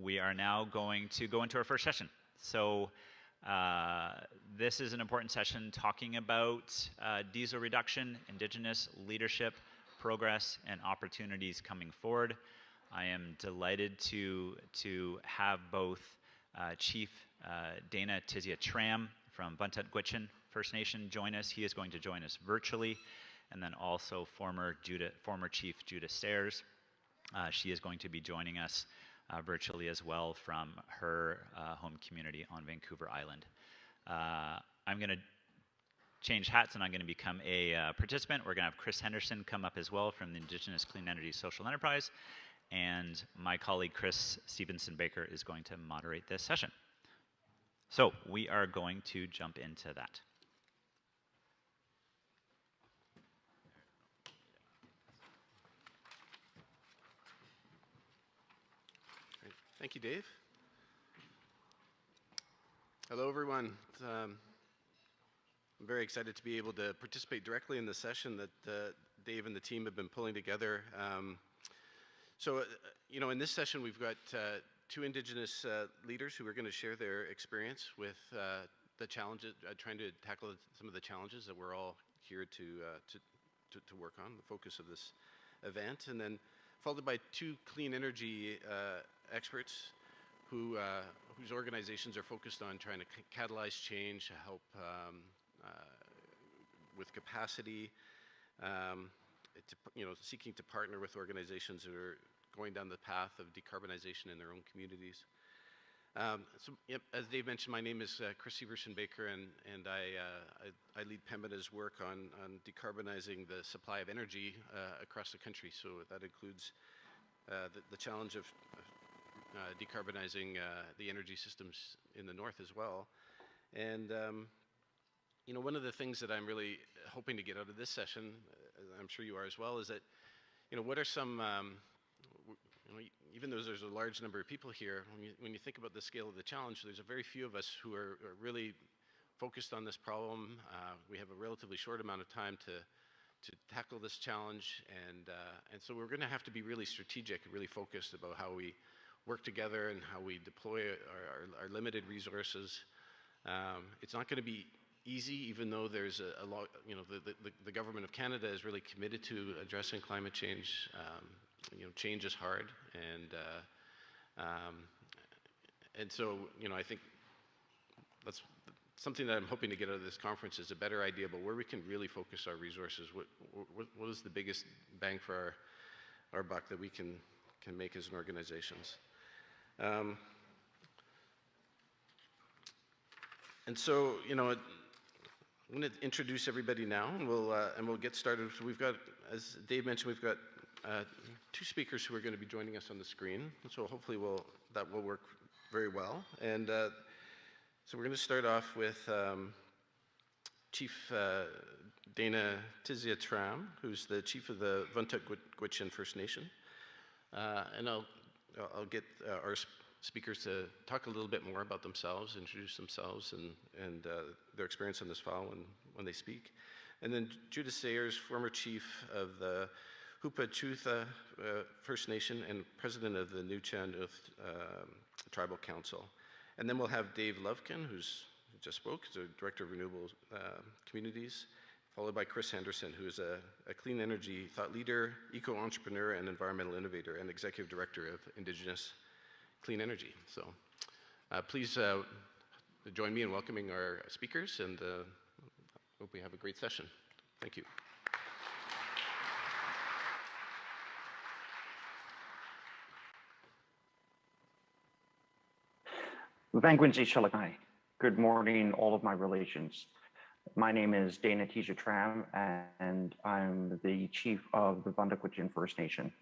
we are now going to go into our first session. So this is an important session talking about diesel reduction, Indigenous leadership, progress, and opportunities coming forward. I am delighted to have both Chief Dana Tizya-Tramm from Vuntut Gwitchin First Nation join us. He is going to join us virtually. And then also former Chief Judith Sayers. She is going to be joining us virtually as well from her home community on Vancouver Island. I'm going to change hats and I'm going to become a participant. We're going to have Chris Henderson come up as well from the Indigenous Clean Energy Social Enterprise. And my colleague Chris Severson-Baker is going to moderate this session. So we are going to jump into that. Thank you, Dave. Hello, everyone. I'm very excited to be able to participate directly in the session that Dave and the team have been pulling together. In this session, we've got two Indigenous leaders who are going to share their experience with the challenges, trying to tackle some of the challenges that we're all here to work on, the focus of this event, and then followed by two clean energy experts whose organizations are focused on trying to catalyze change, to help with capacity, seeking to partner with organizations that are going down the path of decarbonization in their own communities. As Dave mentioned, my name is Chris Severson-Baker, and I lead Pembina's work on decarbonizing the supply of energy across the country. So that includes the challenge of decarbonizing the energy systems in the north as well. And one of the things that I'm really hoping to get out of this session, I'm sure you are as well, is that what are some even though there's a large number of people here, when you think about the scale of the challenge, there's a very few of us who are really focused on this problem. We have a relatively short amount of time to tackle this challenge, and so we're going to have to be really strategic and really focused about how we work together and how we deploy our limited resources. It's not going to be easy, even though there's a lot. The government of Canada is really committed to addressing climate change. Change is hard, and so I think that's something that I'm hoping to get out of this conference is a better idea about where we can really focus our resources. What is the biggest bang for our buck that we can make as an organizations? And so I'm going to introduce everybody now, and we'll get started. So we've got, as Dave mentioned, we've got two speakers who are going to be joining us on the screen. So hopefully that will work very well. And so we're going to start off with Chief Dana Tizya-Tramm, who's the chief of the Vuntut Gwitchin First Nation. And I'll get our speakers to talk a little bit more about themselves, introduce themselves and their experience on this file when they speak. And then Judith Sayers, former chief of the Nuu-chah-nulth First Nation and president of the Nuu-chah-nulth Tribal Council. And then we'll have Dave Lovekin, who just spoke, as the director of Renewables Communities, followed by Chris Henderson, who is a clean energy thought leader, eco-entrepreneur, and environmental innovator, and executive director of Indigenous Clean Energy. So please join me in welcoming our speakers, and hope we have a great session. Thank you. Good morning, all of my relations. My name is Dana Tizya-Tramm, and I'm the chief of the Vuntut Gwitchin First Nation.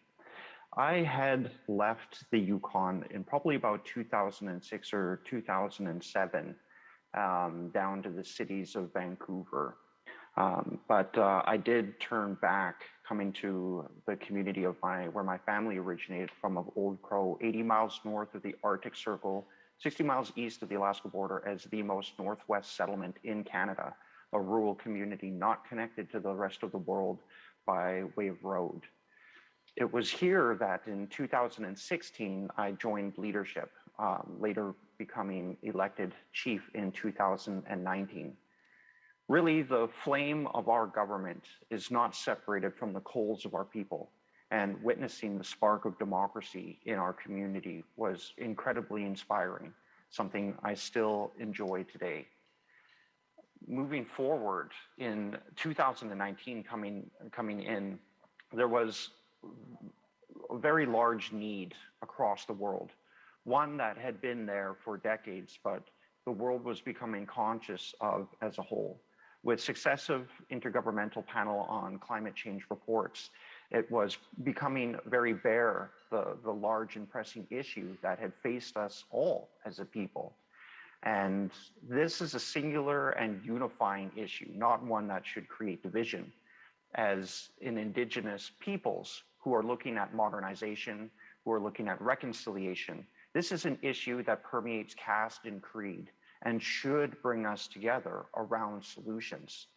I had left the Yukon in probably about 2006 or 2007, down to the cities of Vancouver. But I did turn back, coming to the community of where my family originated from, of Old Crow, 80 miles north of the Arctic Circle, 60 miles east of the Alaska border, as the most northwest settlement in Canada, a rural community not connected to the rest of the world by way of road. It was here that in 2016, I joined leadership, later becoming elected chief in 2019. Really, the flame of our government is not separated from the coals of our people, and witnessing the spark of democracy in our community was incredibly inspiring, something I still enjoy today. Moving forward, in 2019 coming in, there was a very large need across the world, one that had been there for decades, but the world was becoming conscious of as a whole. With successive intergovernmental panel on climate change reports, it was becoming very bare, the large and pressing issue that had faced us all as a people. And this is a singular and unifying issue, not one that should create division. As in Indigenous peoples who are looking at modernization, who are looking at reconciliation, this is an issue that permeates caste and creed and should bring us together around solutions.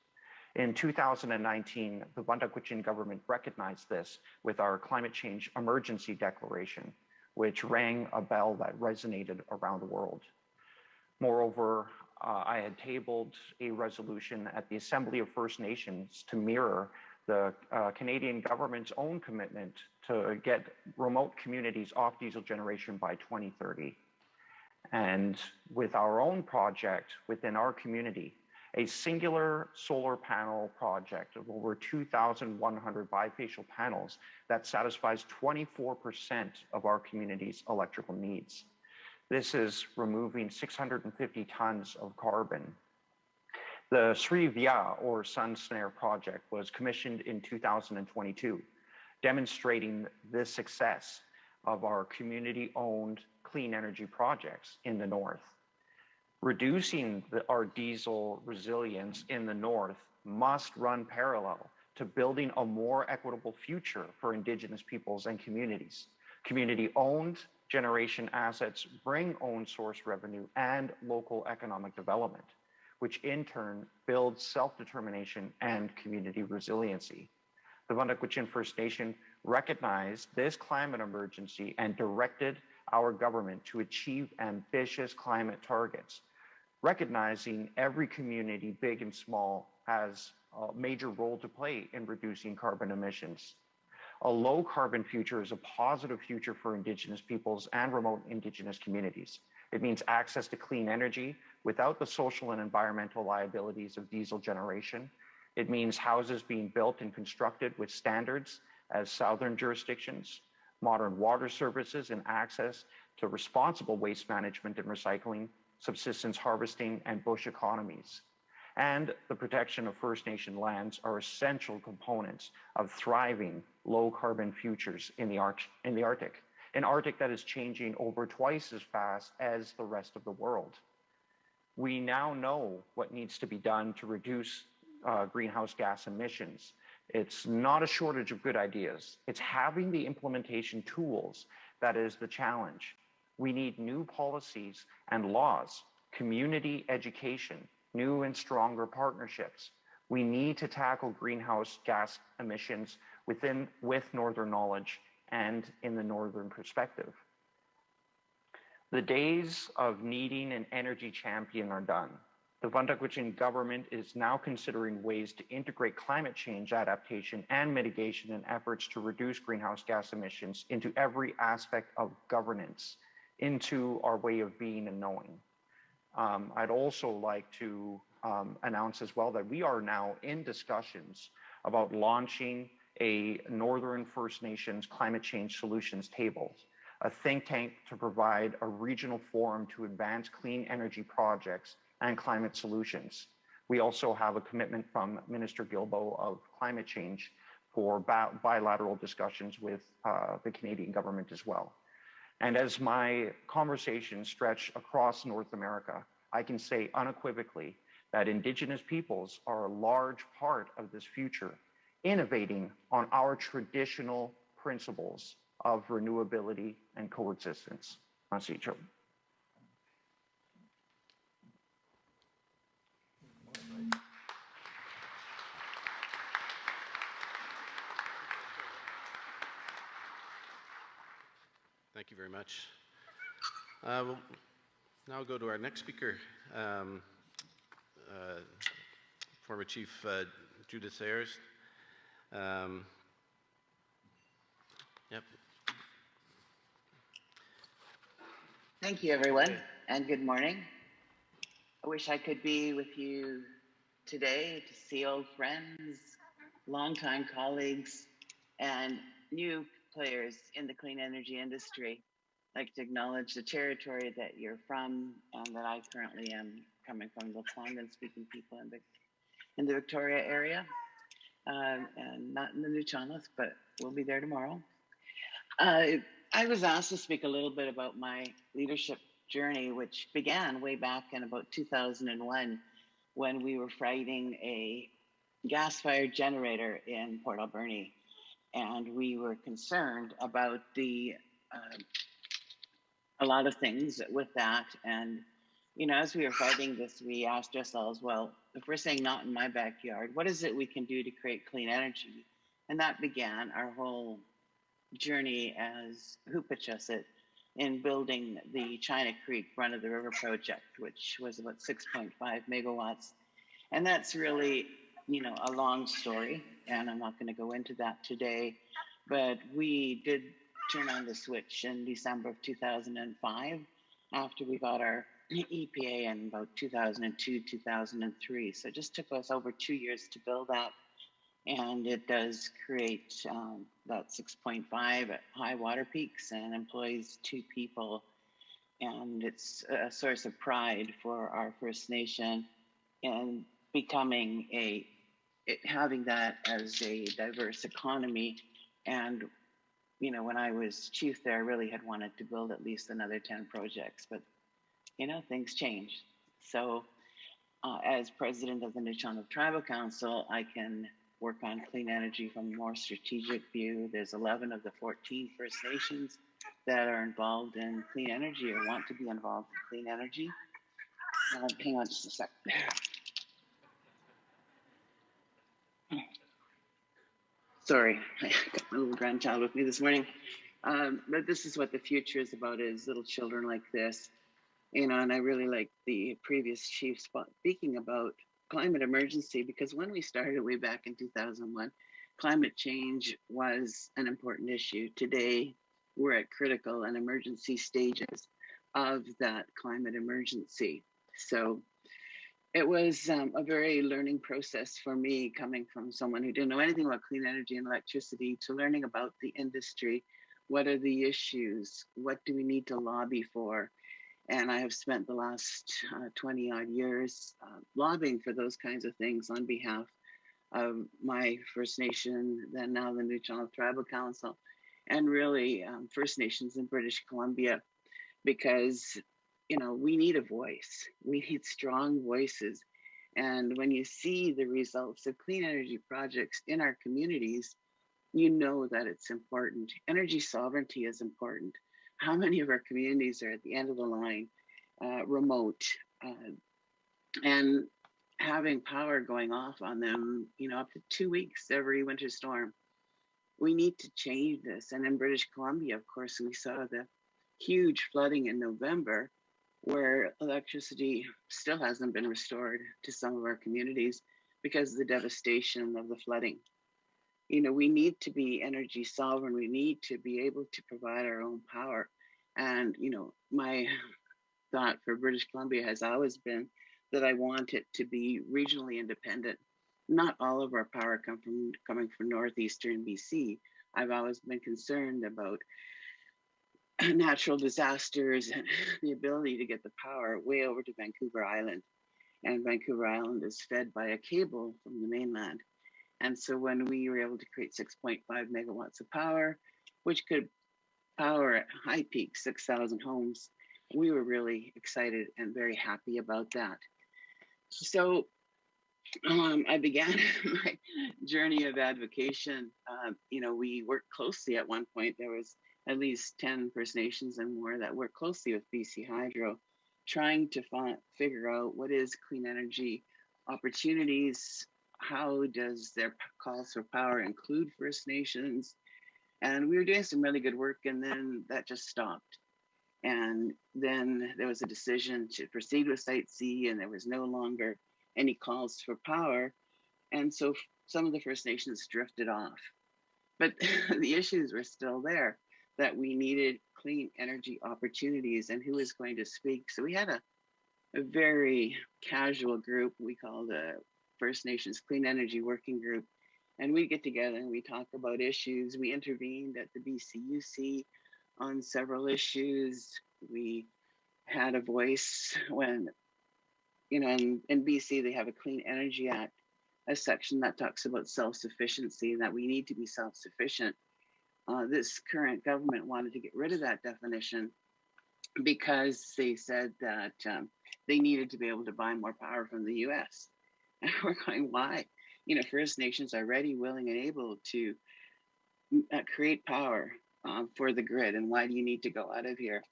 In 2019, the Vuntut Gwitchin government recognized this with our climate change emergency declaration, which rang a bell that resonated around the world. Moreover, I had tabled a resolution at the Assembly of First Nations to mirror the Canadian government's own commitment to get remote communities off diesel generation by 2030. And with our own project within our community, a singular solar panel project of over 2,100 bifacial panels that satisfies 24% of our community's electrical needs. This is removing 650 tons of carbon. The Sri Vya, or Sun Snare project, was commissioned in 2022, demonstrating the success of our community-owned clean energy projects in the north. Reducing our diesel resilience in the north must run parallel to building a more equitable future for Indigenous peoples and communities. Community-owned generation assets bring own source revenue and local economic development, which in turn builds self-determination and community resiliency. The Vuntut Gwitchin First Nation recognized this climate emergency and directed our government to achieve ambitious climate targets, recognizing every community, big and small, has a major role to play in reducing carbon emissions. A low carbon future is a positive future for Indigenous peoples and remote Indigenous communities. It means access to clean energy without the social and environmental liabilities of diesel generation. It means houses being built and constructed with standards as southern jurisdictions, modern water services and access to responsible waste management and recycling, subsistence harvesting, and bush economies. And the protection of First Nation lands are essential components of thriving low carbon futures in the Arctic, an Arctic that is changing over twice as fast as the rest of the world. We now know what needs to be done to reduce greenhouse gas emissions. It's not a shortage of good ideas. It's having the implementation tools that is the challenge. We need new policies and laws, community education, new and stronger partnerships. We need to tackle greenhouse gas emissions with Northern knowledge and in the Northern perspective. The days of needing an energy champion are done. The Vuntut Gwitchin government is now considering ways to integrate climate change adaptation and mitigation in efforts to reduce greenhouse gas emissions into every aspect of governance, into our way of being and knowing. I'd also like to announce as well that we are now in discussions about launching a Northern First Nations climate change solutions table, a think tank to provide a regional forum to advance clean energy projects and climate solutions. We also have a commitment from Minister Guilbeault of climate change for bilateral discussions with the Canadian government as well. And as my conversations stretch across North America, I can say unequivocally that Indigenous peoples are a large part of this future, innovating on our traditional principles of renewability and coexistence. Nuu-chah-nulth. Thank you very much. We'll now go to our next speaker, former Chief Judith Sayers. Yep. Thank you, everyone, and good morning. I wish I could be with you today to see old friends, longtime colleagues, and new players in the clean energy industry. I'd like to acknowledge the territory that you're from and that I currently am coming from, the Tongan-speaking people in the Victoria area, and not in the Nuu-chah-nulth, but we'll be there tomorrow. I was asked to speak a little bit about my leadership journey, which began way back in about 2001 when we were fighting a gas-fired generator in Port Alberni. And we were concerned about a lot of things with that. And, you know, as we were fighting this, we asked ourselves, well, if we're saying not in my backyard, what is it we can do to create clean energy? And that began our whole journey as Hupachusset in building the China Creek run-of-the-river project, which was about 6.5 megawatts. And that's really, you know, a long story, and I'm not going to go into that today, but we did turn on the switch in December of 2005 after we got our EPA in about 2002, 2003. So it just took us over 2 years to build that. And it does create that 6.5 at high water peaks and employs 2 people. And it's a source of pride for our First Nation and becoming having that as a diverse economy. And, you know, when I was chief there, I really had wanted to build at least another 10 projects, but, you know, things changed. So as president of the Nuu-chah-nulth Tribal Council, I can work on clean energy from a more strategic view. There's 11 of the 14 First Nations that are involved in clean energy or want to be involved in clean energy. Hang on just a sec. Sorry, I got my little grandchild with me this morning. But this is what the future is about, is little children like this. You know, and I really like the previous chief speaking about climate emergency, because when we started way back in 2001, climate change was an important issue. Today, we're at critical and emergency stages of that climate emergency. So it was a very learning process for me, coming from someone who didn't know anything about clean energy and electricity, to learning about the industry. What are the issues? What do we need to lobby for? And I have spent the last 20 odd years lobbying for those kinds of things on behalf of my First Nation, then now the Nuu-chah-nulth Tribal Council, and really First Nations in British Columbia, because, you know, we need a voice. We need strong voices. And when you see the results of clean energy projects in our communities, you know that it's important. Energy sovereignty is important. How many of our communities are at the end of the line, remote, and having power going off on them, you know, up to 2 weeks every winter storm? We need to change this. And in British Columbia, of course, we saw the huge flooding in November, where electricity still hasn't been restored to some of our communities because of the devastation of the flooding. You know, we need to be energy sovereign. We need to be able to provide our own power. And, you know, my thought for British Columbia has always been that I want it to be regionally independent. Not all of our power coming from northeastern BC. I've always been concerned about natural disasters and the ability to get the power way over to Vancouver Island. And Vancouver Island is fed by a cable from the mainland. And so when we were able to create 6.5 megawatts of power, which could power at high peak 6,000 homes, we were really excited and very happy about that. So I began my journey of advocation. You know, we worked closely at one point. There was at least 10 First Nations and more that worked closely with BC Hydro, trying to figure out what is clean energy opportunities. How does their calls for power include First Nations? And we were doing some really good work, and then that just stopped. And then there was a decision to proceed with Site C, and there was no longer any calls for power. And so some of the First Nations drifted off. But the issues were still there, that we needed clean energy opportunities and who was going to speak. So we had a very casual group we call the First Nations Clean Energy Working Group. And we get together and we talk about issues. We intervened at the BCUC on several issues. We had a voice when, you know, in BC, they have a Clean Energy Act, a section that talks about self-sufficiency and that we need to be self-sufficient. This current government wanted to get rid of that definition because they said that they needed to be able to buy more power from the US. And we're going, why? You know, First Nations are ready, willing, and able to create power for the grid. And why do you need to go out of here?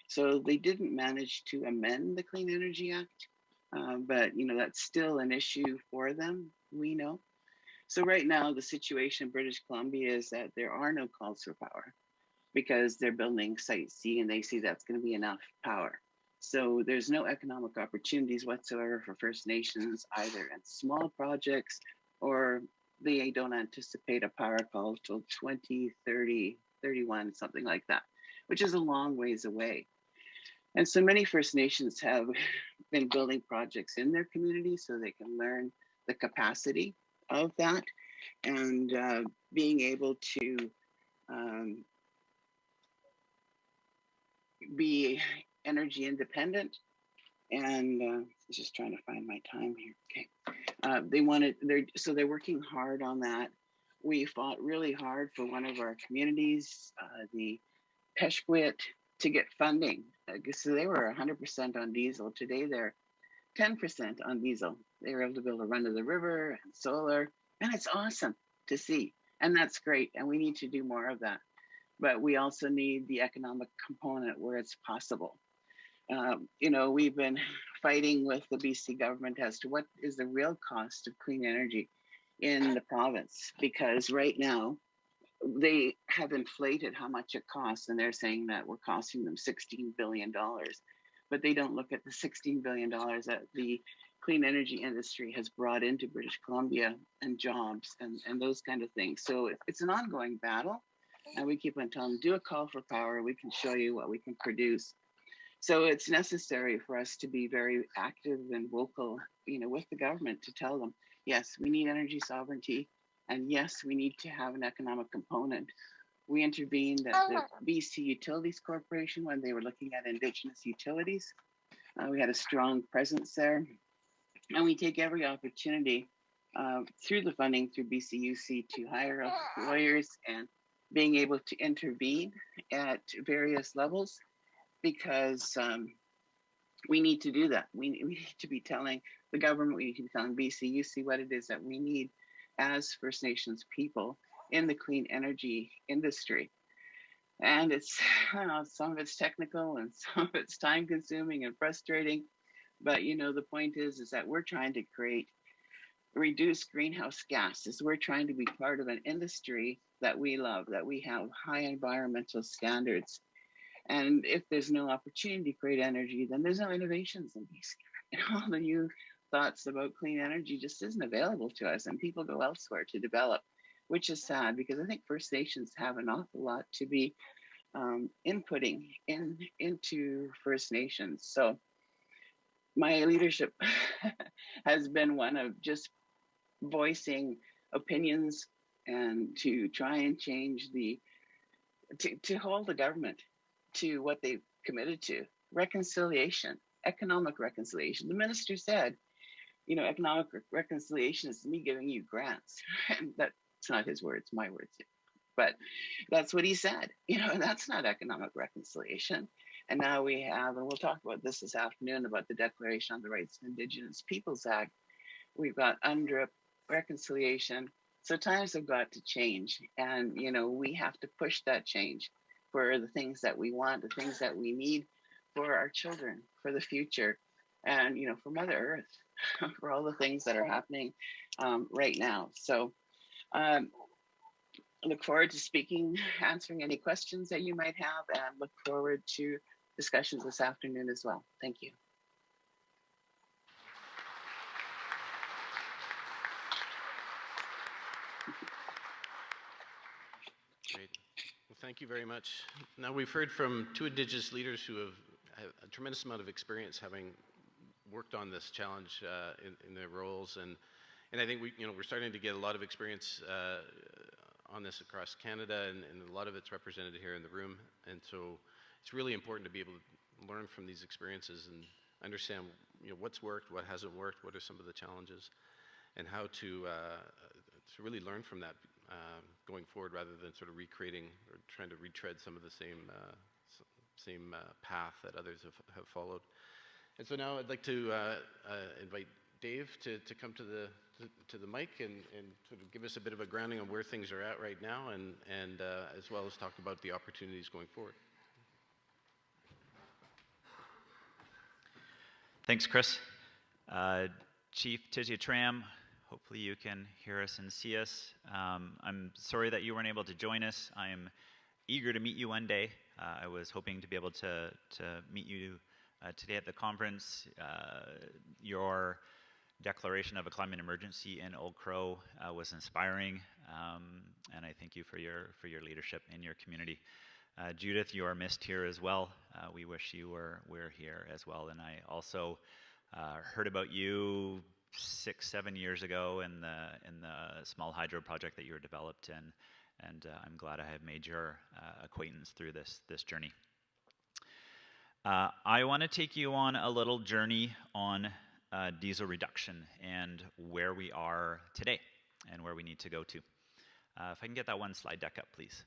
So they didn't manage to amend the Clean Energy Act, but you know, that's still an issue for them, we know. So right now, the situation in British Columbia is that there are no calls for power because they're building Site C and they see that's going to be enough power. So there's no economic opportunities whatsoever for First Nations, either in small projects or they don't anticipate a power call till 2030, 31, something like that, which is a long ways away. And so many First Nations have been building projects in their community so they can learn the capacity of that and being able to be energy independent. And just trying to find my time here. Okay, they're working hard on that. We fought really hard for one of our communities, the Peshquit, to get funding. So they were 100% on diesel. Today they're 10% on diesel. They were able to build a run to the river and solar, and it's awesome to see. And that's great. And we need to do more of that. But we also need the economic component where it's possible. You know, we've been fighting with the BC government as to what is the real cost of clean energy in the province, because right now they have inflated how much it costs, and they're saying that we're costing them $16 billion. But they don't look at the $16 billion that the clean energy industry has brought into British Columbia and jobs and those kind of things. So it's an ongoing battle. And we keep on telling them, do a call for power. We can show you what we can produce. So it's necessary for us to be very active and vocal, you know, with the government to tell them, yes, we need energy sovereignty. And yes, we need to have an economic component. We intervened at the BC Utilities Corporation when they were looking at Indigenous utilities. We had a strong presence there. And we take every opportunity through the funding through BCUC to hire up lawyers and being able to intervene at various levels, because we need to do that. We need to be telling the government, we need to be telling BCUC what it is that we need as First Nations people in the clean energy industry. And it's, some of it's technical and some of it's time consuming and frustrating. But, you know, the point is that we're trying to reduce greenhouse gases. We're trying to be part of an industry that we love, that we have high environmental standards. And if there's no opportunity to create energy, then there's no innovations in BC. And all the new thoughts about clean energy just isn't available to us, and people go elsewhere to develop, which is sad, because I think First Nations have an awful lot to be inputting into First Nations. So my leadership has been one of just voicing opinions and to try and change to hold the government to what they've committed to. Reconciliation, economic reconciliation. The minister said, you know, economic reconciliation is me giving you grants. And that's not his words, my words. But that's what he said. You know, and that's not economic reconciliation. And now we have, and we'll talk about this afternoon, about the Declaration on the Rights of Indigenous Peoples Act. We've got UNDRIP, reconciliation. So times have got to change. And, you know, we have to push that change for the things that we want, the things that we need for our children, for the future, and, you know, for Mother Earth, for all the things that are happening right now. So I look forward to speaking, answering any questions that you might have, and look forward to discussions this afternoon as well. Thank you. Great. Well, thank you very much. Now, we've heard from two Indigenous leaders who have a tremendous amount of experience having worked on this challenge in their roles, and I think we're starting to get a lot of experience on this across Canada, and a lot of it's represented here in the room. And so it's really important to be able to learn from these experiences and understand what's worked, what hasn't worked, what are some of the challenges, and how to really learn from that going forward, rather than sort of recreating or trying to retread some of the same path that others have followed. And so now I'd like to invite Dave to come to the mic and sort of give us a bit of a grounding on where things are at right now, and as well as talk about the opportunities going forward. Thanks, Chris. Chief Tizya-Tramm, hopefully you can hear us and see us. I'm sorry that you weren't able to join us. I'm eager to meet you one day. I was hoping to be able to meet you today at the conference. Your declaration of a climate emergency in Old Crow was inspiring, and I thank you for your leadership in your community. Judith, you are missed here as well. We wish you were here as well. And I also heard about you 6-7 years ago in the small hydro project that you were developed in, and I'm glad I have made your acquaintance through this journey. I want to take you on a little journey on diesel reduction and where we are today and where we need to go to. If I can get that one slide deck up, please.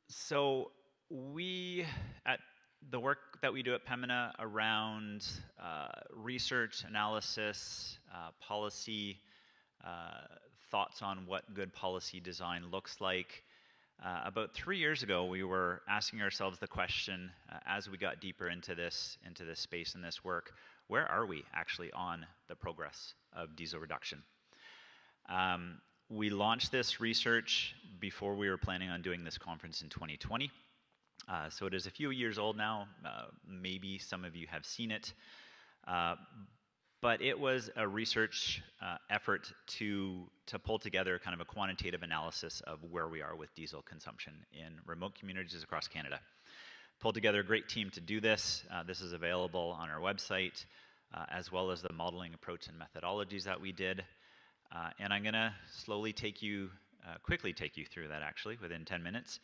So the work that we do at Pembina around research, analysis, policy, thoughts on what good policy design looks like. About 3 years ago, we were asking ourselves the question, as we got deeper into this space and this work, where are we actually on the progress of diesel reduction? We launched this research before we were planning on doing this conference in 2020. So it is a few years old now. Maybe some of you have seen it. But it was a research effort to pull together kind of a quantitative analysis of where we are with diesel consumption in remote communities across Canada. Pulled together a great team to do this. This is available on our website, as well as the modeling approach and methodologies that we did. And I'm going to quickly take you through that actually within 10 minutes.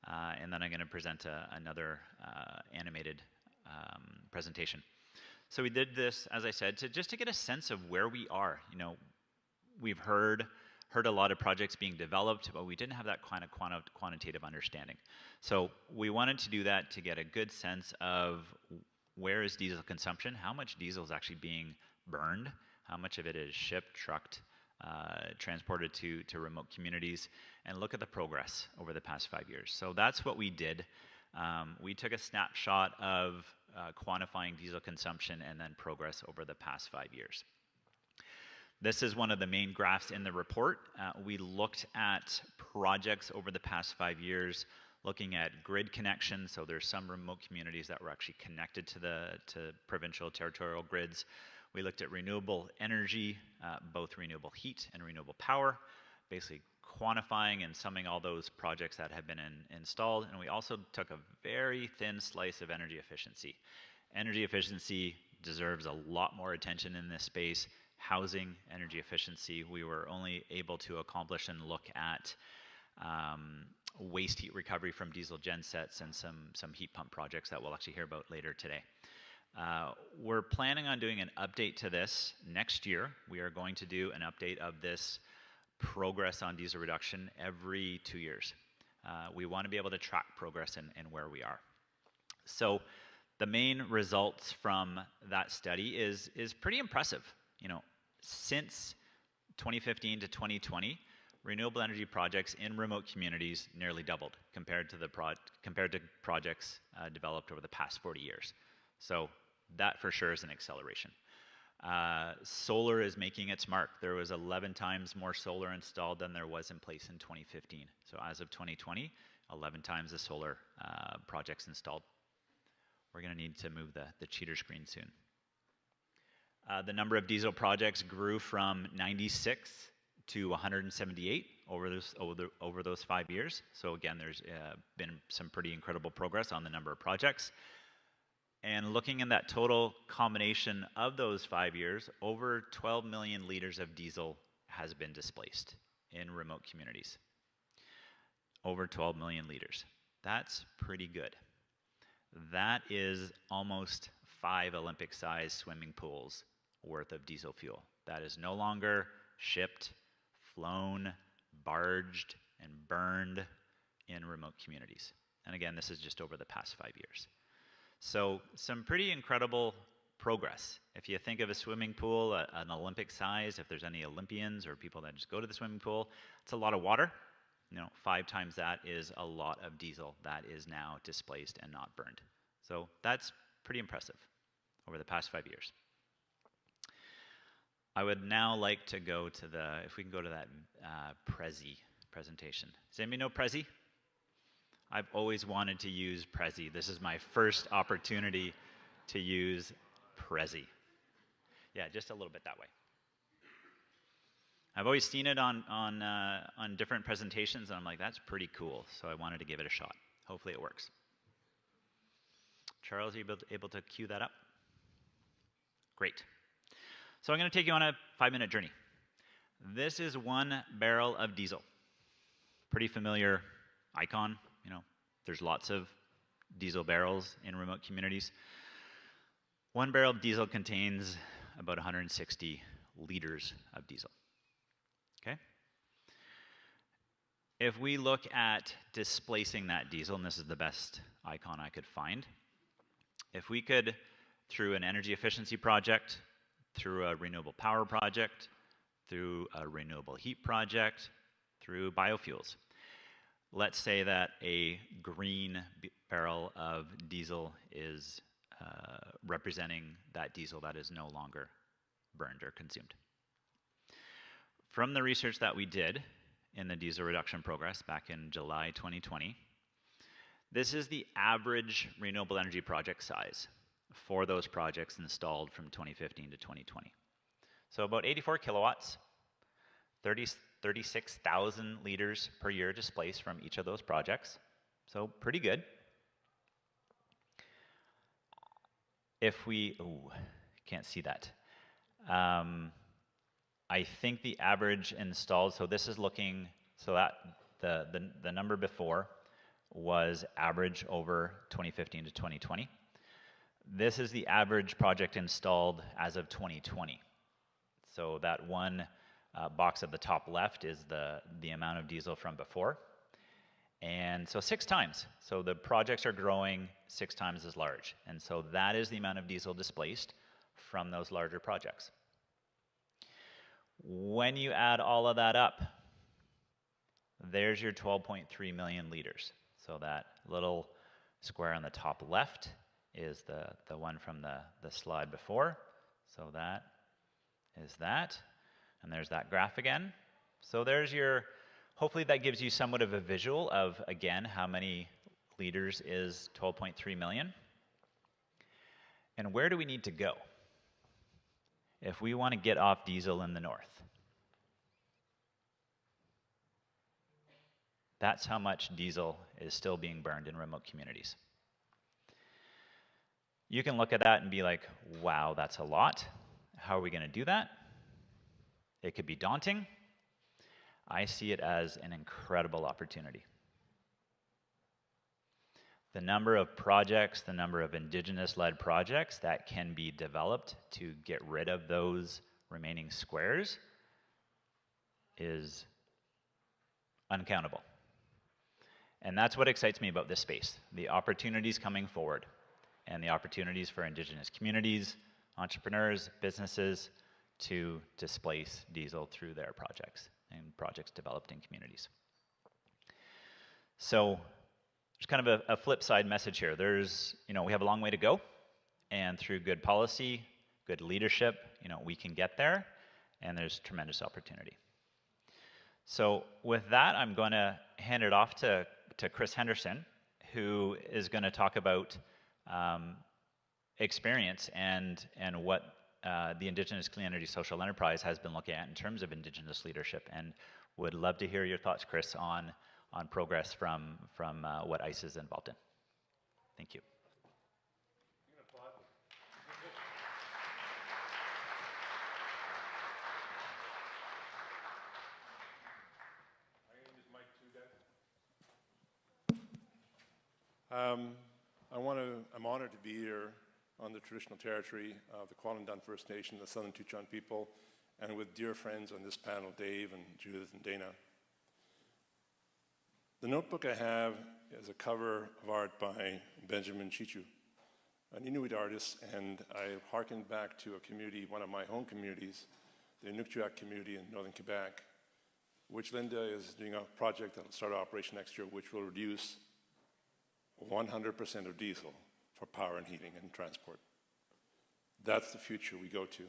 And then I'm going to present another animated presentation. So we did this, as I said, just to get a sense of where we are. We've heard a lot of projects being developed, but we didn't have that kind of quantitative understanding. So we wanted to do that to get a good sense of where is diesel consumption, how much diesel is actually being burned, how much of it is shipped, trucked, transported to remote communities, and look at the progress over the past 5 years. So that's what we did. We took a snapshot of quantifying diesel consumption and then progress over the past 5 years. This is one of the main graphs in the report. We looked at projects over the past 5 years, looking at grid connections. So there's some remote communities that were actually connected to provincial territorial grids. We looked at renewable energy, both renewable heat and renewable power, basically quantifying and summing all those projects that have been installed. And we also took a very thin slice of energy efficiency. Energy efficiency deserves a lot more attention in this space. Housing, energy efficiency, we were only able to accomplish and look at waste heat recovery from diesel gensets and some heat pump projects that we'll actually hear about later today. We're planning on doing an update to this next year. We are going to do an update of this progress on diesel reduction every 2 years. We want to be able to track progress in where we are. So the main results from that study is pretty impressive. Since 2015 to 2020, renewable energy projects in remote communities nearly doubled compared to projects developed over the past 40 years. So that for sure is an acceleration. Solar is making its mark. There was 11 times more solar installed than there was in place in 2015. So as of 2020, 11 times the solar projects installed. We're going to need to move the cheater screen soon. The number of diesel projects grew from 96 to 178 over those 5 years. So again, there's been some pretty incredible progress on the number of projects. And looking in that total combination of those 5 years, over 12 million liters of diesel has been displaced in remote communities. Over 12 million liters. That's pretty good. That is almost 5 Olympic-sized swimming pools worth of diesel fuel. That is no longer shipped, flown, barged, and burned in remote communities. And again, this is just over the past 5 years. So some pretty incredible progress. If you think of a swimming pool, an Olympic size, if there's any Olympians or people that just go to the swimming pool, it's a lot of water. 5 times that is a lot of diesel that is now displaced and not burned. So that's pretty impressive over the past 5 years. I would now like to go to if we can go to that Prezi presentation. Does anybody know Prezi? I've always wanted to use Prezi. This is my first opportunity to use Prezi. Yeah, just a little bit that way. I've always seen it on different presentations, and I'm like, that's pretty cool. So I wanted to give it a shot. Hopefully it works. Charles, are you able to cue that up? Great. So I'm going to take you on a 5-minute journey. This is 1 barrel of diesel. Pretty familiar icon. There's lots of diesel barrels in remote communities. 1 barrel of diesel contains about 160 liters of diesel. Okay? If we look at displacing that diesel, and this is the best icon I could find, if we could, through an energy efficiency project, through a renewable power project, through a renewable heat project, through biofuels, let's say that a green barrel of diesel is representing that diesel that is no longer burned or consumed. From the research that we did in the diesel reduction progress back in July 2020, this is the average renewable energy project size for those projects installed from 2015 to 2020. So about 84 kilowatts, 36,000 liters per year displaced from each of those projects. So pretty good. If we, can't see that. I think the average installed, so this is looking, so that the number before was average over 2015 to 2020. This is the average project installed as of 2020. So that one box at the top left is the amount of diesel from before. And so 6 times. So the projects are growing 6 times as large. And so that is the amount of diesel displaced from those larger projects. When you add all of that up, there's your 12.3 million liters. So that little square on the top left is the one from the slide before. So that is that. And there's that graph again. So there's your, hopefully that gives you somewhat of a visual of, again, how many liters is 12.3 million. And where do we need to go if we want to get off diesel in the north? That's how much diesel is still being burned in remote communities. You can look at that and be like, wow, that's a lot. How are we going to do that? It could be daunting. I see it as an incredible opportunity. The number of projects, the number of Indigenous-led projects that can be developed to get rid of those remaining squares is uncountable. And that's what excites me about this space, the opportunities coming forward and the opportunities for Indigenous communities, entrepreneurs, businesses to displace diesel through their projects and projects developed in communities. So there's kind of a flip side message here. There's, we have a long way to go, and through good policy, good leadership, we can get there, and there's tremendous opportunity. So with that, I'm going to hand it off to Chris Henderson, who is going to talk about experience and what the Indigenous Clean Energy Social Enterprise has been looking at in terms of Indigenous leadership, and would love to hear your thoughts, Chris, on progress from what ICE is involved in. Thank you. I'm honored to be here on the traditional territory of the Kwalindun First Nation, the Southern Nuu-chah-nulth people, and with dear friends on this panel, Dave and Judith and Dana. The notebook I have is a cover of art by Benjamin Chichu, an Inuit artist, and I harkened back to a community, one of my home communities, the Nuu-chah community in northern Quebec, which Linda is doing a project that will start operation next year, which will reduce 100% of diesel for power and heating and transport. That's the future we go to.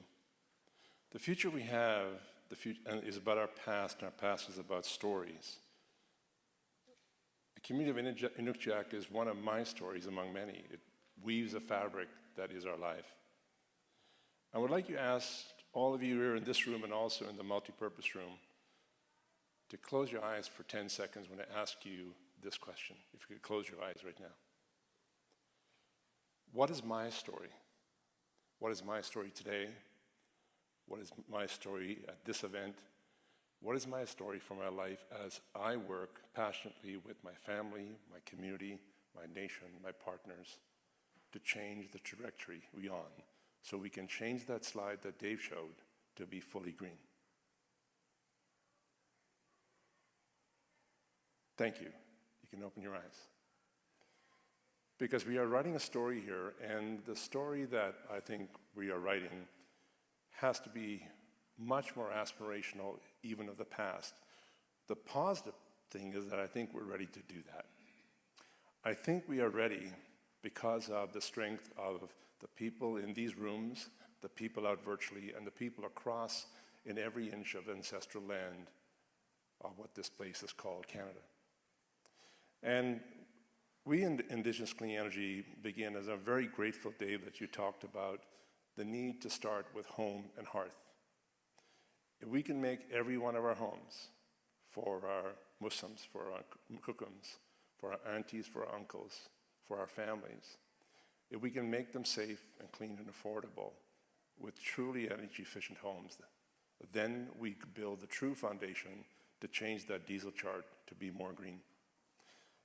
The future we have is about our past, and our past is about stories. The community of Inukjuak is one of my stories among many. It weaves a fabric that is our life. I would like to ask all of you here in this room and also in the multipurpose room to close your eyes for 10 seconds when I ask you this question. If you could close your eyes right now. What is my story? What is my story today? What is my story at this event? What is my story for my life as I work passionately with my family, my community, my nation, my partners, to change the trajectory we're on, so we can change that slide that Dave showed to be fully green? Thank you. You can open your eyes. Because we are writing a story here, and the story that I think we are writing has to be much more aspirational, even of the past. The positive thing is that I think we're ready to do that. I think we are ready because of the strength of the people in these rooms, the people out virtually, and the people across in every inch of ancestral land of what this place is called Canada. And we in Indigenous Clean Energy begin as I'm very grateful, Dave, that you talked about the need to start with home and hearth. If we can make every one of our homes, for our Muslims, for our Kukums, for our aunties, for our uncles, for our families, if we can make them safe and clean and affordable with truly energy efficient homes, then we could build the true foundation to change that diesel chart to be more green.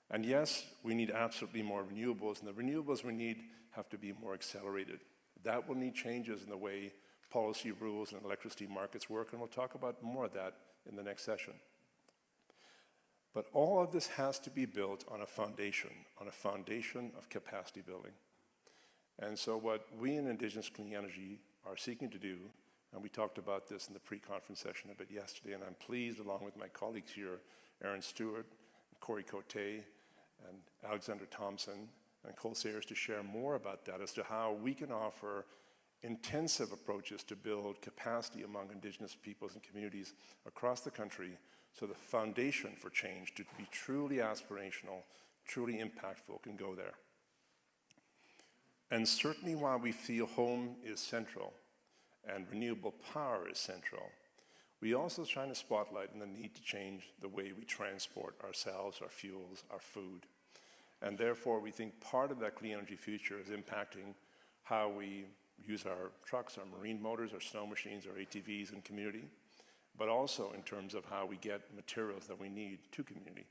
And yes, we need absolutely more renewables, and the renewables we need have to be more accelerated. That will need changes in the way policy rules and electricity markets work, and we'll talk about more of that in the next session. But all of this has to be built on a foundation of capacity building. And so what we in Indigenous Clean Energy are seeking to do, and we talked about this in the pre-conference session a bit yesterday, and I'm pleased, along with my colleagues here, Aaron Stewart, Corey Cote, and Alexander Thompson, and Cole Sayers, to share more about that as to how we can offer intensive approaches to build capacity among Indigenous peoples and communities across the country, so the foundation for change to be truly aspirational, truly impactful can go there. And certainly while we feel home is central and renewable power is central, we also shine a spotlight on the need to change the way we transport ourselves, our fuels, our food. And therefore, we think part of that clean energy future is impacting how we use our trucks, our marine motors, our snow machines, our ATVs in community, but also in terms of how we get materials that we need to community.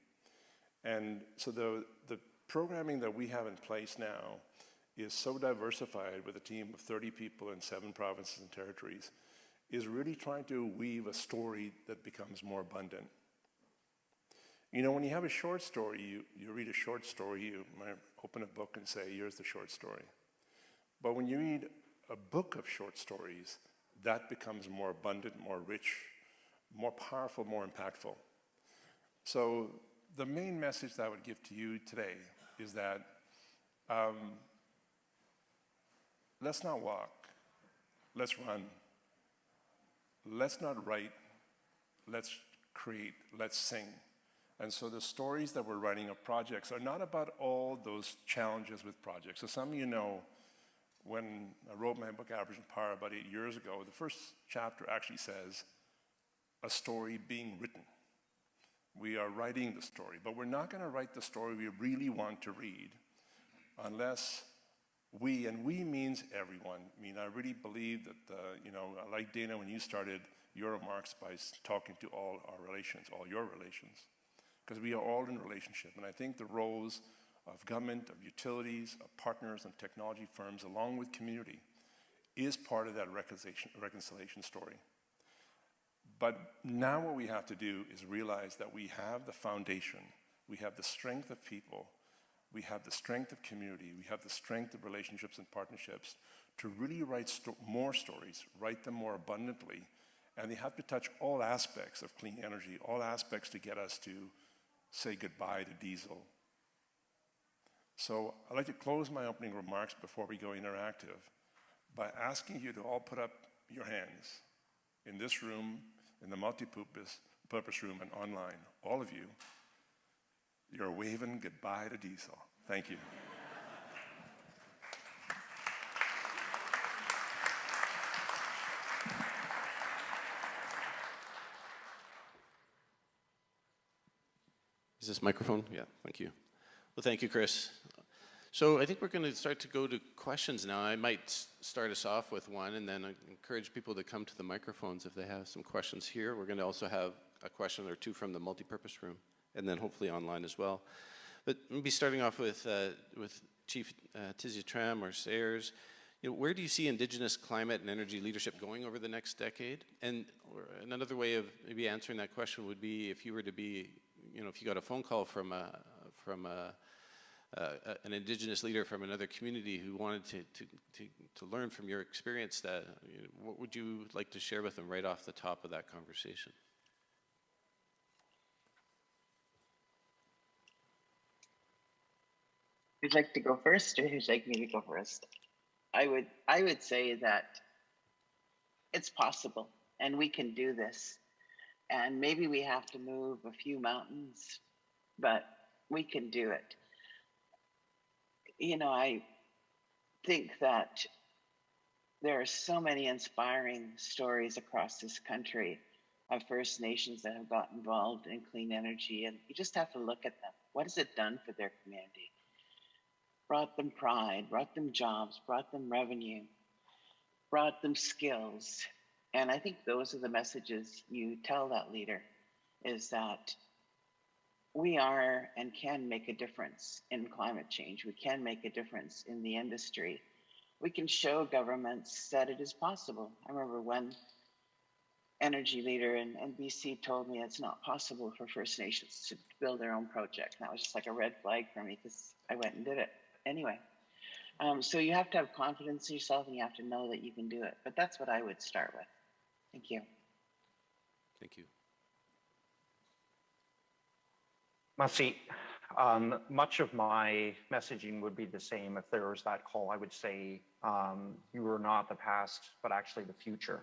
And so the programming that we have in place now is so diversified, with a team of 30 people in 7 provinces and territories, is really trying to weave a story that becomes more abundant. You know, when you have a short story, you read a short story, you might open a book and say, here's the short story. But when you read a book of short stories, that becomes more abundant, more rich, more powerful, more impactful. So the main message that I would give to you today is that let's not walk, let's run. Let's not write, let's create, let's sing. And so the stories that we're writing of projects are not about all those challenges with projects. So some of you know, when I wrote my book, Aboriginal Power, about 8 years ago, the first chapter actually says, a story being written. We are writing the story, but we're not going to write the story we really want to read unless we, and we means everyone. I mean, I really believe that, like Dana, when you started your remarks by talking to all our relations, all your relations, because we are all in relationship. And I think the roles of government, of utilities, of partners and technology firms, along with community, is part of that reconciliation story. But now what we have to do is realize that we have the foundation, we have the strength of people, we have the strength of community, we have the strength of relationships and partnerships to really write more stories, write them more abundantly, and they have to touch all aspects of clean energy, all aspects to get us to say goodbye to diesel. So I'd like to close my opening remarks before we go interactive by asking you to all put up your hands in this room, in the multi-purpose room, and online. All of you, you're waving goodbye to diesel. Thank you. Is this microphone? Yeah, thank you. Well, thank you, Chris. So I think we're going to start to go to questions now. I might start us off with one, and then I encourage people to come to the microphones if they have some questions here. We're going to also have a question or two from the multipurpose room, and then hopefully online as well. But maybe starting off with Chief Tizya-Tramm or Sayers, where do you see Indigenous climate and energy leadership going over the next decade? And another way of maybe answering that question would be if you were to be, if you got a phone call from an Indigenous leader from another community who wanted to learn from your experience, that what would you like to share with them right off the top of that conversation? Would you like to go first, or would you like me to go first? I would say that it's possible, and we can do this. And maybe we have to move a few mountains, but we can do it. I think that there are so many inspiring stories across this country of First Nations that have got involved in clean energy, and you just have to look at them. What has it done for their community? Brought them pride, brought them jobs, brought them revenue, brought them skills. And I think those are the messages you tell that leader, is that we are and can make a difference in climate change. We can make a difference in the industry. We can show governments that it is possible. I remember one energy leader in BC told me it's not possible for First Nations to build their own project. And that was just like a red flag for me, because I went and did it anyway. So you have to have confidence in yourself, and you have to know that you can do it. But that's what I would start with. Thank you. Thank you. Merci. Much of my messaging would be the same if there was that call. I would say you are not the past, but actually the future.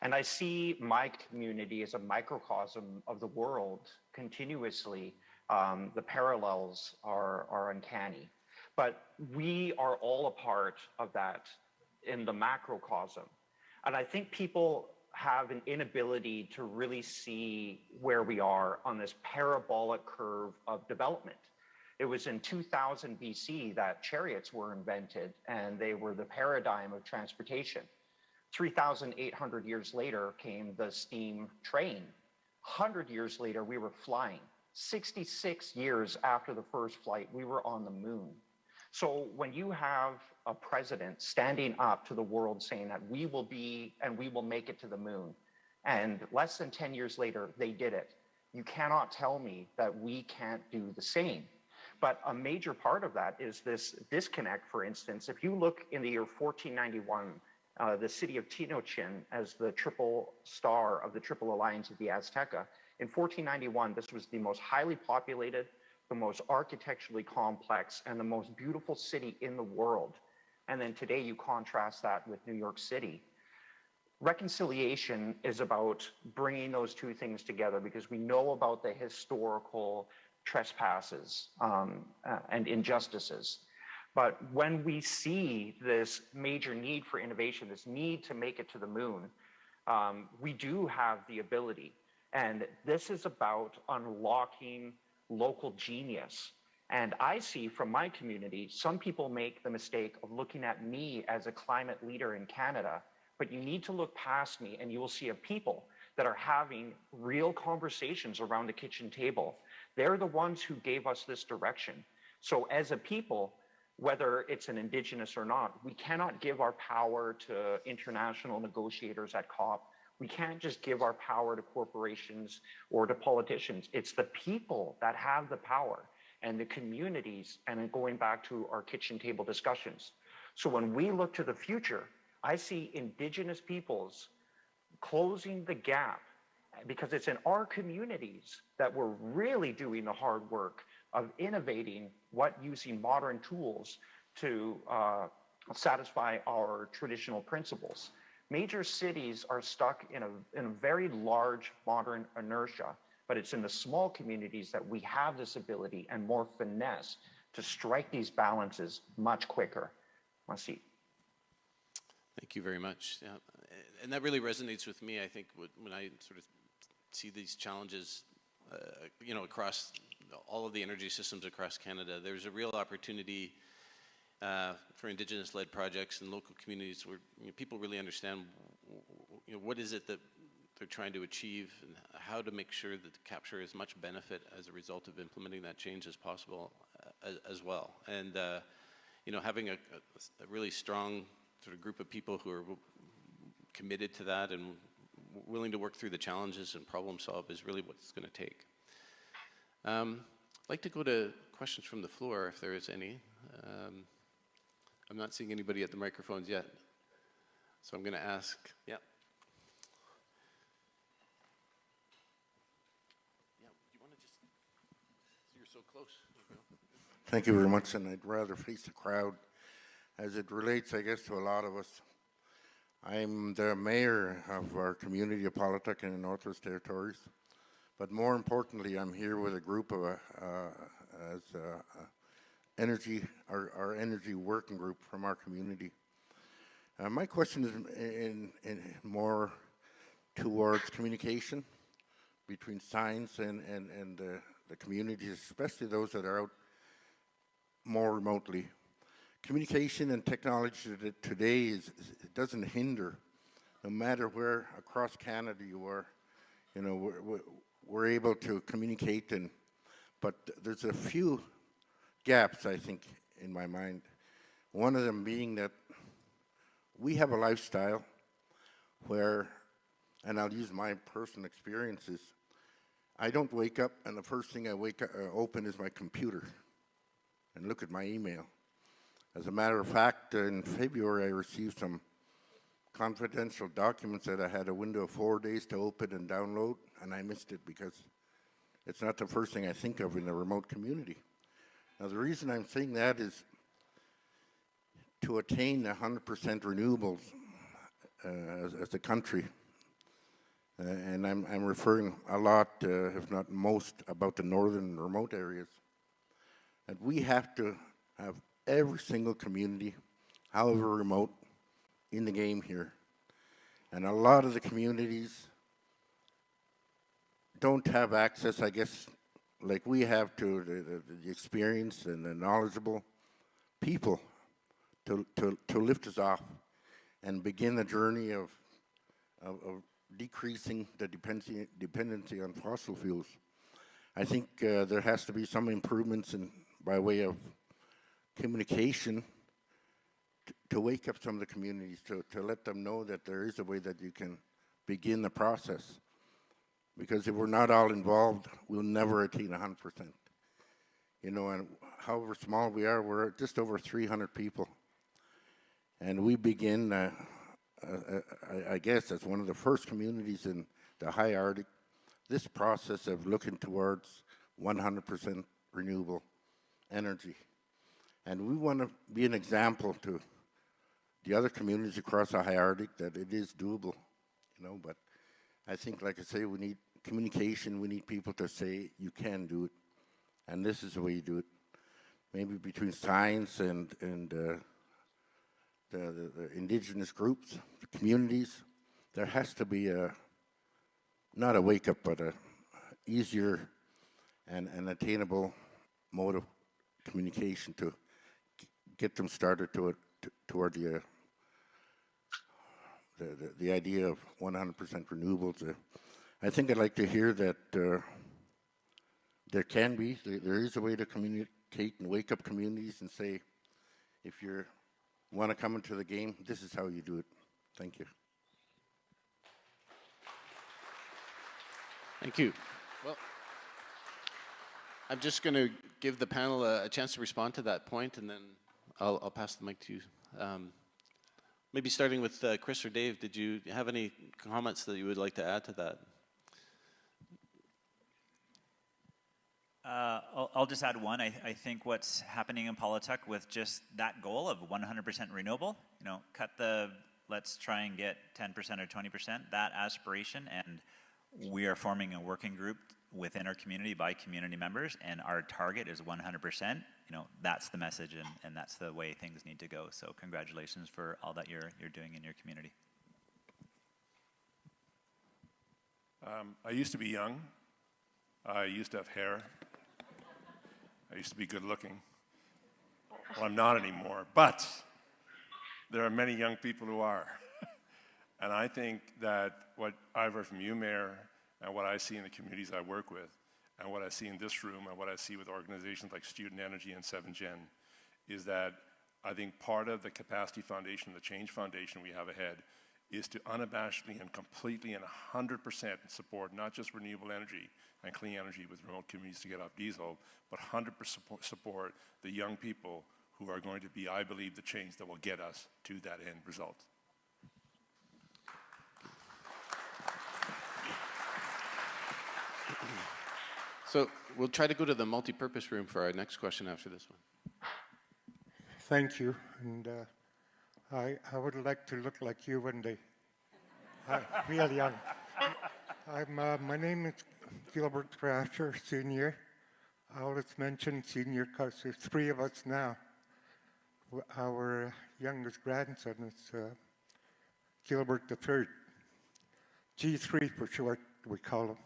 And I see my community as a microcosm of the world continuously. The parallels are uncanny. But we are all a part of that in the macrocosm. And I think people have an inability to really see where we are on this parabolic curve of development. It was in 2000 BC that chariots were invented, and they were the paradigm of transportation. 3,800 years later came the steam train. 100 years later, we were flying. 66 years after the first flight, we were on the moon. So when you have a president standing up to the world saying that we will be and we will make it to the moon, and less than 10 years later, they did it, you cannot tell me that we can't do the same. But a major part of that is this disconnect. For instance, if you look in the year 1491, the city of Tenochtitlan as the triple star of the Triple Alliance of the Azteca, in 1491, this was the most highly populated, the most architecturally complex, and the most beautiful city in the world. And then today you contrast that with New York City. reconciliation is about bringing those two things together, because we know about the historical trespasses and injustices. But when we see this major need for innovation, this need to make it to the moon, we do have the ability. And this is about unlocking local genius. And I see from my community, some people make the mistake of looking at me as a climate leader in Canada, but you need to look past me and you will see a people that are having real conversations around the kitchen table. They're the ones who gave us this direction. So as a people, whether it's an Indigenous or not, we cannot give our power to international negotiators at COP. We can't just give our power to corporations or to politicians. It's the people that have the power, and the communities, and then going back to our kitchen table discussions. So when we look to the future, I see Indigenous peoples closing the gap, because it's in our communities that we're really doing the hard work of innovating using modern tools to satisfy our traditional principles. Major cities are stuck in a very large modern inertia, but it's in the small communities that we have this ability and more finesse to strike these balances much quicker. Merci. Thank you very much. Yeah. And that really resonates with me, I think, when I sort of see these challenges, you know, across all of the energy systems across Canada. There's a real opportunity for Indigenous-led projects and local communities where people really understand, what is it that they're trying to achieve and how to make sure that capture as much benefit as a result of implementing that change as possible as well. And having a really strong sort of group of people who are committed to that and willing to work through the challenges and problem solve is really what it's going to take. I'd like to go to questions from the floor if there is any. I'm not seeing anybody at the microphones yet, so I'm going to ask. Yeah. Yeah. Do you want to just? You're so close. Thank you very much, and I'd rather face the crowd as it relates, I guess, to a lot of us. I'm the mayor of our community of Politic in the Northwest Territories, but more importantly, I'm here with a group of our energy working group from our community. My question is in more towards communication between science and the communities, especially those that are out more remotely. Communication and technology today doesn't hinder, no matter where across Canada you are. We're able to communicate, but there's a few gaps, I think, in my mind. One of them being that we have a lifestyle where, and I'll use my personal experiences, I don't wake up and the first thing I open is my computer and look at my email. As a matter of fact, in February I received some confidential documents that I had a window of 4 days to open and download, and I missed it because it's not the first thing I think of in a remote community. Now, the reason I'm saying that is to attain 100% renewables as a country, and I'm referring a lot, if not most, about the northern remote areas, that we have to have every single community, however remote, in the game here. And a lot of the communities don't have access, I guess, like we have to the experience and the knowledgeable people to lift us off and begin the journey of decreasing the dependency on fossil fuels. I think there has to be some improvements by way of communication to wake up some of the communities, to let them know that there is a way that you can begin the process. Because if we're not all involved, we'll never attain 100%. And however small we are, we're just over 300 people. And we begin, I guess, as one of the first communities in the high Arctic, this process of looking towards 100% renewable energy. And we want to be an example to the other communities across the high Arctic that it is doable you know, but I think, like I say, we need communication. We need people to say, you can do it, and this is the way you do it. Maybe between science and the Indigenous groups, the communities, there has to be not a wake-up, but a easier and attainable mode of communication to get them started toward the idea of 100% renewables. I think I'd like to hear that there is a way to communicate and wake up communities and say, if you want to come into the game, this is how you do it. Thank you. Thank you. Well, I'm just going to give the panel a chance to respond to that point, and then I'll pass the mic to you. Maybe starting with Chris or Dave, did you have any comments that you would like to add to that? I'll just add one. I think what's happening in Politics with just that goal of 100% renewable, you know, let's try and get 10% or 20%, that aspiration, and we are forming a working group within our community by community members, and our target is 100%. You know, that's the message, and that's the way things need to go. So congratulations for all that you're doing in your community. I used to be young. I used to have hair. I used to be good looking. Well, I'm not anymore, but there are many young people who are. And I think that what I've heard from you, Mayor, and what I see in the communities I work with, and what I see in this room, and what I see with organizations like Student Energy and 7Gen, is that I think part of the capacity foundation, the change foundation we have ahead, is to unabashedly and completely and 100% support not just renewable energy and clean energy with remote communities to get off diesel, but 100% support the young people who are going to be, I believe, the change that will get us to that end result. So we'll try to go to the multi-purpose room for our next question after this one. Thank you, and I would like to look like you one day. Real young. My name is Gilbert Thrasher, senior. I always mention senior because there's three of us now. Our youngest grandson is Gilbert III. G3 for short, we call him.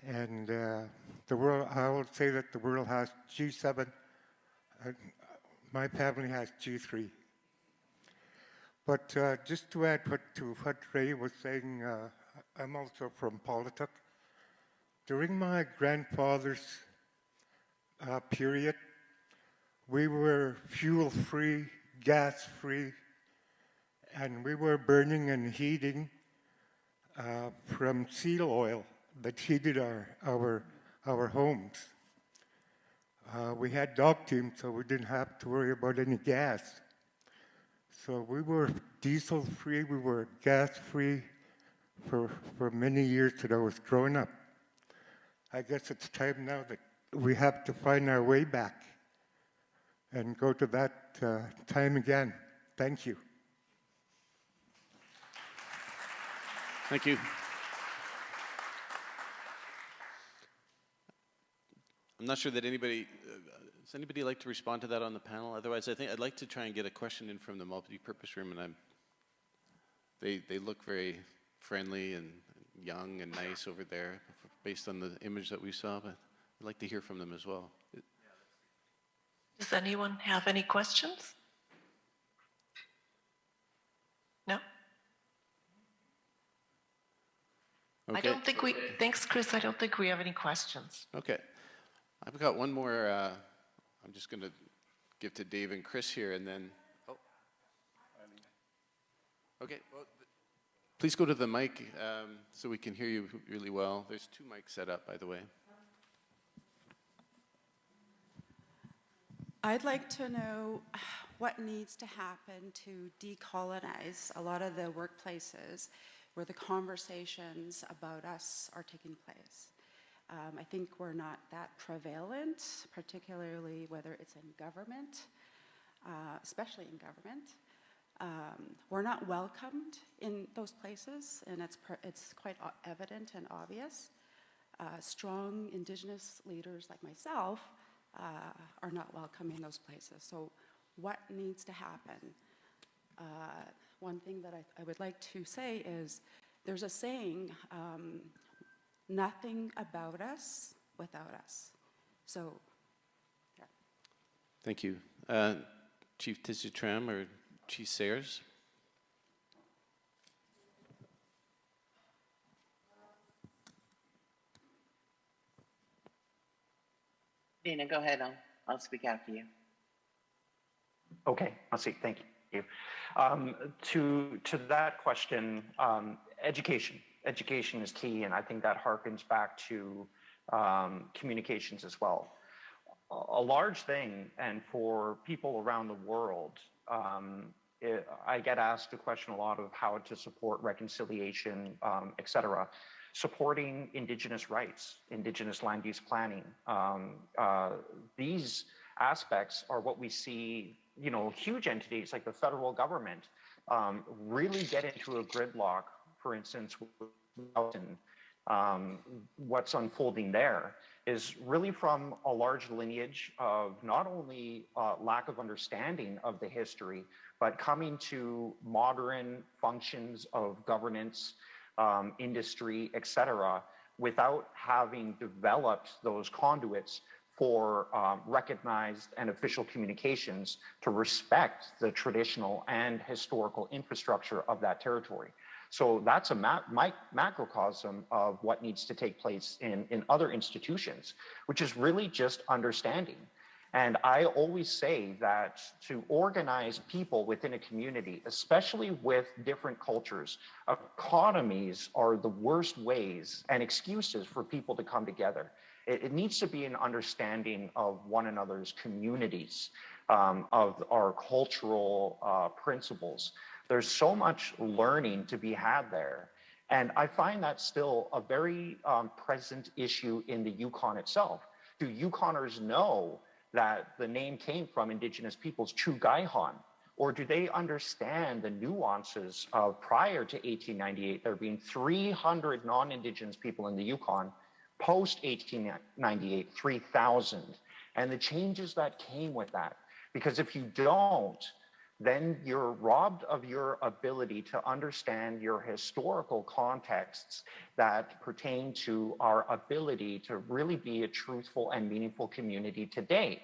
And the world, I would say that the world has G7. My family has G3. But just to add to what Ray was saying, I'm also from Politics. During my grandfather's period, we were fuel-free, gas-free, and we were burning and heating from seal oil that heated our homes. We had dog teams, so we didn't have to worry about any gas. So we were diesel-free, we were gas-free for many years that I was growing up. I guess it's time now that we have to find our way back and go to that time again. Thank you. Thank you. I'm not sure that anybody, does anybody like to respond to that on the panel? Otherwise, I think I'd like to try and get a question in from the multi-purpose room, and they look very friendly and young and nice over there based on the image that we saw, but I'd like to hear from them as well. Does anyone have any questions? No? Okay. I don't think we, thanks Chris, I don't think we have any questions. Okay. I've got one more, I'm just going to give to Dave and Chris here, and then, oh. Okay, well, please go to the mic so we can hear you really well. There's two mics set up, by the way. I'd like to know what needs to happen to decolonize a lot of the workplaces where the conversations about us are taking place. I think we're not that prevalent, particularly whether it's in government, especially in government. We're not welcomed in those places, and it's quite evident and obvious. Strong Indigenous leaders like myself are not welcome in those places. So what needs to happen? One thing that I would like to say is there's a saying, nothing about us without us. So, yeah. Thank you. Chief Tizya-Tramm or Chief Sayers? Dana, go ahead. I'll speak after you. Okay, I'll see. Thank you. To that question, education. Education is key, and I think that harkens back to communications as well. A large thing, and for people around the world, I get asked the question a lot of how to support reconciliation, et cetera. Supporting Indigenous rights, Indigenous land use planning. These aspects are what we see, you know, huge entities like the federal government really get into a gridlock, for instance, what's unfolding there is really from a large lineage of not only lack of understanding of the history, but coming to modern functions of governance, industry, et cetera, without having developed those conduits for recognized and official communications to respect the traditional and historical infrastructure of that territory. So that's a macrocosm of what needs to take place in other institutions, which is really just understanding. And I always say that to organize people within a community, especially with different cultures, economies are the worst ways and excuses for people to come together. It needs to be an understanding of one another's communities, of our cultural principles. There's so much learning to be had there. And I find that still a very present issue in the Yukon itself. Do Yukoners know that the name came from Indigenous peoples, Chu-Gaihan? Or do they understand the nuances of prior to 1898, there being 300 non-Indigenous people in the Yukon, post 1898, 3,000, and the changes that came with that? Because if you don't, then you're robbed of your ability to understand your historical contexts that pertain to our ability to really be a truthful and meaningful community today.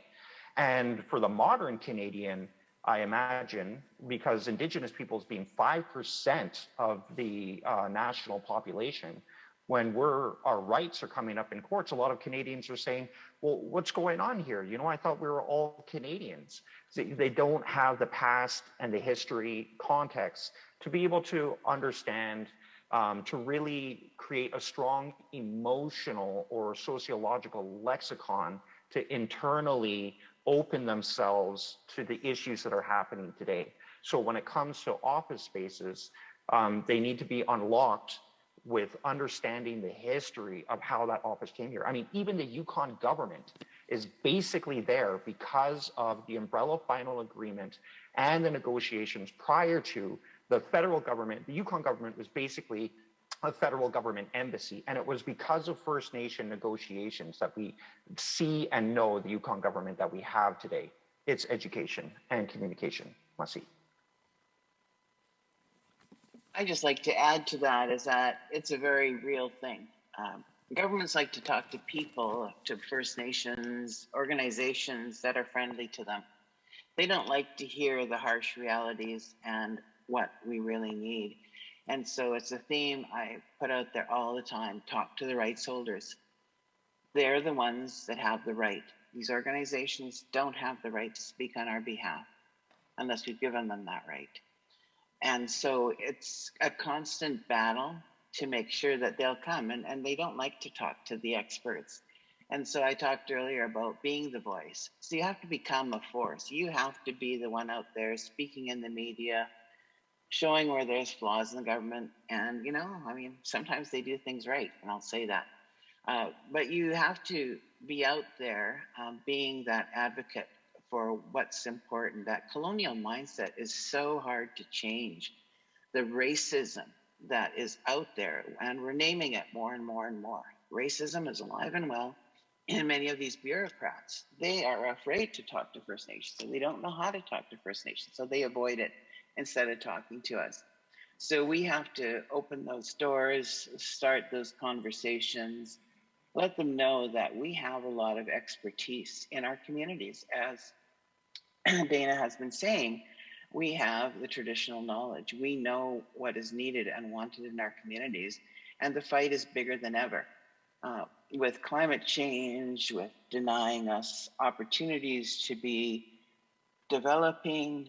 And for the modern Canadian, I imagine, because Indigenous peoples being 5% of the national population, when our rights are coming up in courts, a lot of Canadians are saying, well, what's going on here? You know, I thought we were all Canadians. They don't have the past and the history context to be able to understand, to really create a strong emotional or sociological lexicon to internally open themselves to the issues that are happening today. So when it comes to office spaces, they need to be unlocked with understanding the history of how that office came here. I mean, even the Yukon government is basically there because of the umbrella final agreement and the negotiations prior to the federal government. The Yukon government was basically a federal government embassy, and it was because of First Nation negotiations that we see and know the Yukon government that we have today. It's education and communication. Masi. I just like to add to that is that it's a very real thing. Governments like to talk to people, to First Nations, organizations that are friendly to them. They don't like to hear the harsh realities and what we really need. And so it's a theme I put out there all the time, talk to the rights holders. They're the ones that have the right. These organizations don't have the right to speak on our behalf unless we've given them that right. And so it's a constant battle to make sure that they'll come, and they don't like to talk to the experts. And so I talked earlier about being the voice. So you have to become a force. You have to be the one out there speaking in the media, showing where there's flaws in the government. And, you know, I mean, sometimes they do things right, and I'll say that. But you have to be out there being that advocate for what's important. That colonial mindset is so hard to change. The racism that is out there, and we're naming it more and more and more. Racism is alive and well in many of these bureaucrats. They are afraid to talk to First Nations, and they don't know how to talk to First Nations, so they avoid it instead of talking to us. So we have to open those doors, start those conversations, let them know that we have a lot of expertise in our communities. As Dana has been saying, we have the traditional knowledge. We know what is needed and wanted in our communities, and the fight is bigger than ever. With climate change, with denying us opportunities to be developing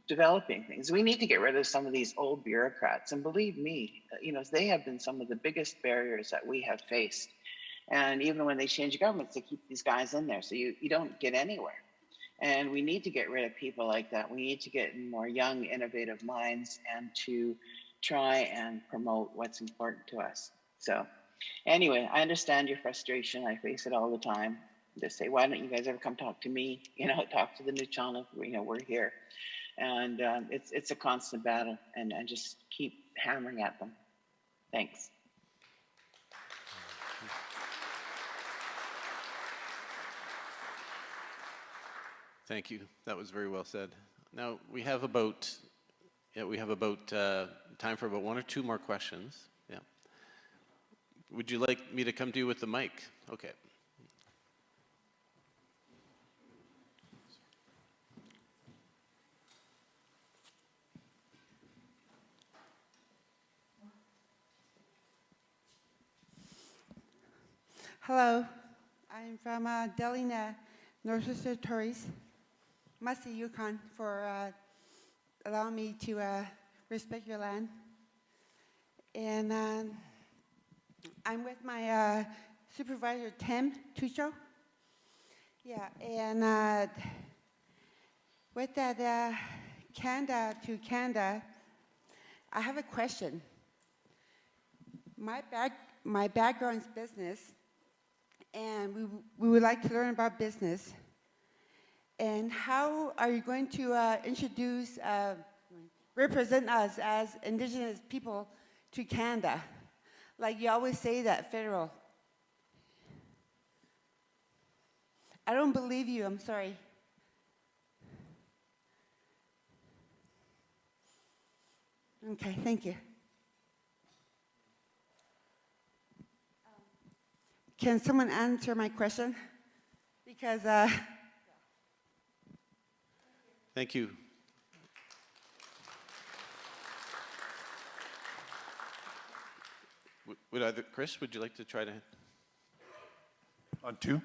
things. We need to get rid of some of these old bureaucrats. And believe me, they have been some of the biggest barriers that we have faced. And even when they change governments, they keep these guys in there. So you don't get anywhere. And we need to get rid of people like that. We need to get more young, innovative minds and to try and promote what's important to us. So anyway, I understand your frustration. I face it all the time. Just say, why don't you guys ever come talk to me? Talk to the Nuu-chah-nulth. We're here. And it's a constant battle, and just keep hammering at them. Thanks. Thank you. That was very well said. Now we have about time for about 1 or 2 more questions. Yeah. Would you like me to come to you with the mic? Okay. Hello, I'm from Delina, Northwestern Territories. Must Yukon for allowing me to respect your land. And I'm with my supervisor, Tim Tucho. Yeah, and with that Canada to Canada, I have a question. My background is business, and we would like to learn about business. And how are you going to introduce, represent us as Indigenous people to Canada? Like you always say that, federal. I don't believe you, I'm sorry. Okay, thank you. Can someone answer my question? Because thank you. Chris, would you like to try to? On 2?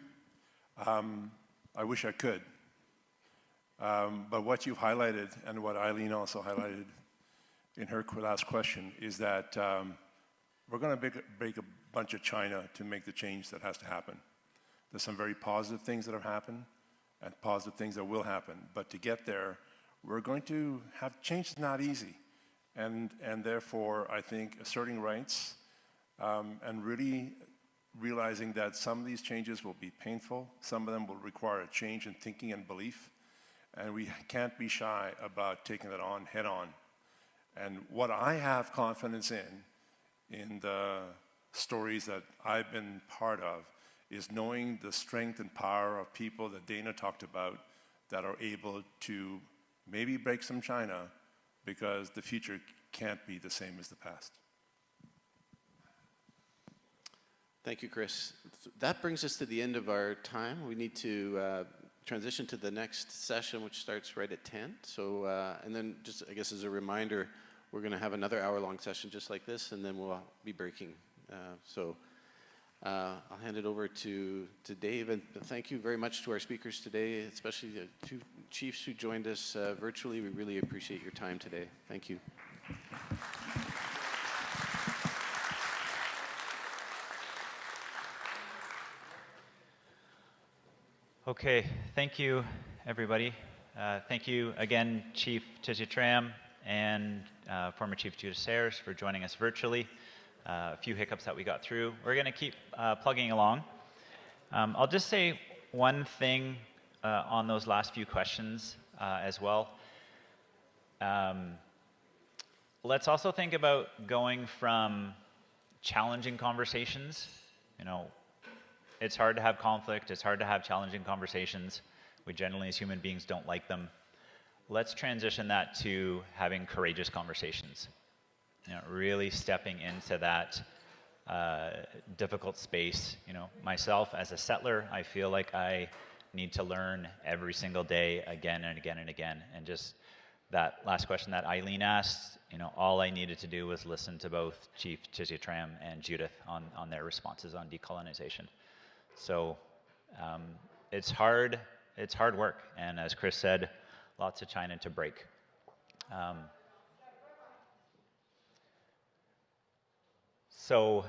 I wish I could. But what you've highlighted and what Eileen also highlighted in her last question is that we're going to break a bunch of China to make the change that has to happen. There's some very positive things that have happened and positive things that will happen. But to get there, we're going to have change is not easy. And therefore, I think asserting rights and really realizing that some of these changes will be painful, some of them will require a change in thinking and belief, and we can't be shy about taking that on head on. And what I have confidence in the stories that I've been part of, is knowing the strength and power of people that Dana talked about that are able to maybe break some China, because the future can't be the same as the past. Thank you, Chris. That brings us to the end of our time. We need to transition to the next session, which starts right at 10. So, and then just, I guess as a reminder, we're going to have another hour-long session just like this, and then we'll be breaking. I'll hand it over to Dave, and thank you very much to our speakers today, especially the 2 chiefs who joined us virtually. We really appreciate your time today. Thank you. Okay, thank you, everybody. Thank you again, Chief Tizya-Tramm and former Chief Judith Sayers for joining us virtually. A few hiccups that we got through. We're going to keep plugging along. I'll just say one thing on those last few questions as well. Let's also think about going from challenging conversations. You know, it's hard to have conflict, it's hard to have challenging conversations. We generally, as human beings, don't like them. Let's transition that to having courageous conversations. You know, really stepping into that difficult space. You know, myself as a settler, I feel like I need to learn every single day again and again and again. And just that last question that Eileen asked, you know, all I needed to do was listen to both Chief Tizya-Tramm and Judith on their responses on decolonization. So it's hard work. And as Chris said, lots of China to break. So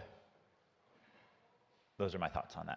those are my thoughts on that.